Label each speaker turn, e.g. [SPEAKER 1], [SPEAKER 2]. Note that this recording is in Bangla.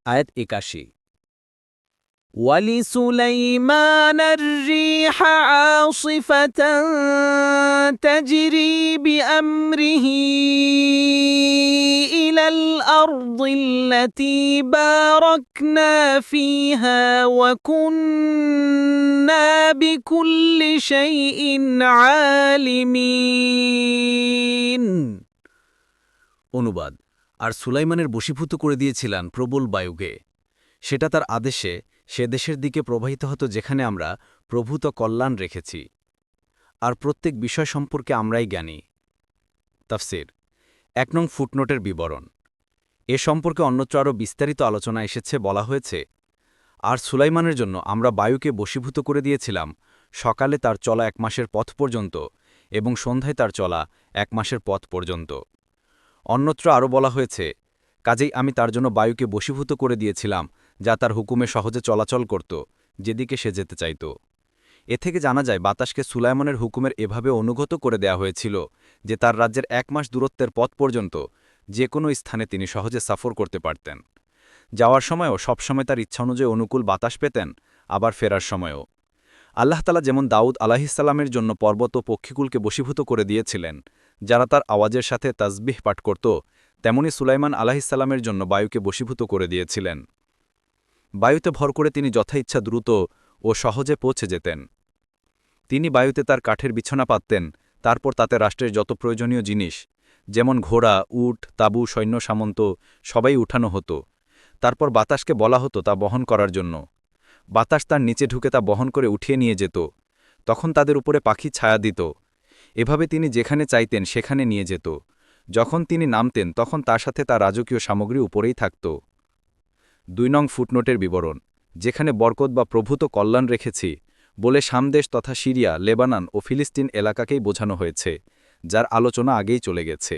[SPEAKER 1] আয়াত ৮১ ولسليمان الريح عاصفة تجري بأمره إلى الأرض التي باركنا فيها وكنا بكل شيء عالمين অনুবাদ আর সুলাইমানের বশীভূত করে দিয়েছিলেন প্রবল বায়ুকে সেটা তার আদেশে সে দেশের দিকে প্রবাহিত হতো যেখানে আমরা প্রভূত কল্যাণ রেখেছি আর প্রত্যেক বিষয় সম্পর্কে আমরাই জ্ঞানী তাফসীর ১ নং ফুটনোটের বিবরণ এ সম্পর্কে অন্যত্র আরও বিস্তারিত আলোচনা এসেছে বলা হয়েছে আর সুলাইমানের জন্য আমরা বায়ুকে বশীভূত করে দিয়েছিলাম সকালে তার চলা ১ মাসের পথ পর্যন্ত এবং সন্ধ্যায় তার চলা ১ মাসের পথ পর্যন্ত অন্যত্র আরও বলা হয়েছে কাজেই আমি তার জন্য বায়ুকে বশীভূত করে দিয়েছিলাম যা তার হুকুমে সহজে চলাচল করত যেদিকে সে যেতে চাইত এ থেকে জানা যায় বাতাসকে সুলাইমানের হুকুমের এভাবে অনুগত করে দেয়া হয়েছিল যে তার রাজ্যের ১ মাস দূরত্বের পথ পর্যন্ত যে কোনো স্থানে তিনি সহজে সফর করতে পারতেন যাওয়ার সময়ও সবসময় তার ইচ্ছা অনুযায়ী অনুকূল বাতাস পেতেন আবার ফেরার সময়ও আল্লাহ তাআলা যেমন দাউদ আলাইহিসসালামের জন্য পর্বত ও পক্ষীকুলকে বশীভূত করে দিয়েছিলেন যারা তার আওয়াজের সাথে তাসবিহ পাঠ করত তেমনি সুলাইমান আলাইহিসসালামের জন্য বায়ুকে বশীভূত করে দিয়েছিলেন বায়ুতে ভর করে তিনি যথা ইচ্ছা দ্রুত ও সহজে পৌঁছে যেতেন তিনি বায়ুতে তার কাঠের বিছানা পাততেন তারপর তাতে রাষ্ট্রের যত প্রয়োজনীয় জিনিস যেমন ঘোড়া উট তাঁবু সৈন্য সামন্ত সবাই উঠানো হতো তারপর বাতাসকে বলা হতো তা বহন করার জন্য বাতাস তার নিচে ঢুকে তা বহন করে উঠিয়ে নিয়ে যেত তখন তাদের উপরে পাখি ছায়া দিত এভাবে তিনি যেখানে চাইতেন সেখানে নিয়ে যেত যখন তিনি নামতেন তখন তার সাথে তার রাজকীয় সামগ্রী উপরেই থাকত ২ নং ফুটনোটের বিবরণ যেখানে বরকত বা প্রভূত কল্যাণ রেখেছি বলে শামদেশ তথা সিরিয়া লেবানন ও ফিলিস্তিন এলাকাকেই বোঝানো হয়েছে যার আলোচনা আগেই চলে গেছে